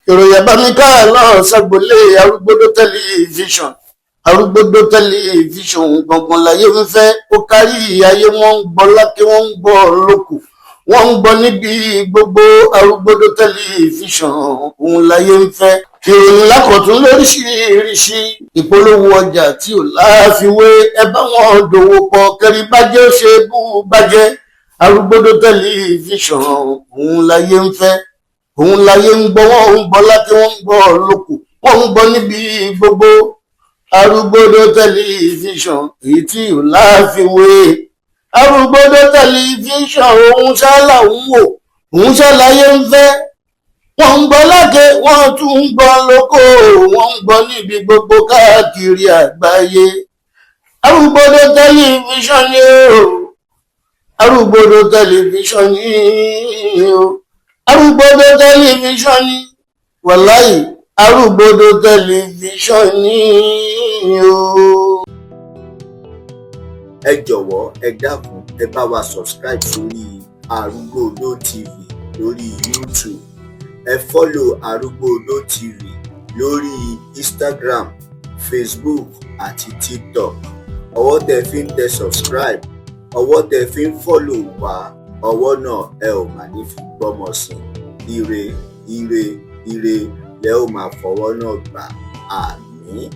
ìròyìn bá mi ká lọ́ọ́ ṣàgbọ́lé arúgbódó tẹlifíṣàn gbọ̀ngàn láyé ń fẹ́ ó kárí ayé wọ́n ń gbọ́ lákè wọ́n ń gbọ́ lókù wọ́n ń gbọ́ níbi gbogbo arúgbódó tẹlifíṣàn òun láyé ń fẹ́ ìròyìn lákọ̀tún lóríṣiríṣi ìpolówó ọjà tí ò láfiwé ẹ bá wọn dòwò pọ̀ kẹrí bàjẹ́ ó ṣe bú bàjẹ́ arúgbódó tẹlifíṣàn òun láyé ń fẹ́ òun láyé ń gbọ́ wọ́n ń gbọ́ lákè wọ́n ń gbọ́ lókù wọ́n ń gbọ́ níbi gbogbo arúgbódó tẹlifíṣàn èyí tí ò láfiwé arúgbódó tẹlifíṣàn òun ṣálà ń wò òun ṣàlàyé ń fẹ́ wọ́n ń gbọ́ lákè wọ́n tún ń gbọ́ lóko wọ́n ń gbọ́ níbi gbogbo káàkiri àgbáyé arúgbódó tẹlifíṣàn ni o arúgbódó tẹlifíṣàn ni o arúgbódó tẹlifíṣàn ni wàláyé arúgbódó tẹlifíṣàn ni o. ẹ jọ̀wọ́ ẹ dákun ẹ bá wa subscribe sórí Arúgbódó TV lórí YouTube ẹ follow Arúgbódó TV lórí Instagram, Facebook àti TikTok. ọwọ́ tẹ́ fi ń tẹ subscribe ọwọ́ tẹ́ fi ń follow wa ọwọ́ náà ẹ ò mà ní fi gbọ́mọ sí ire ire ire lẹ ó máa fọwọ́ náà gbà. Àmín.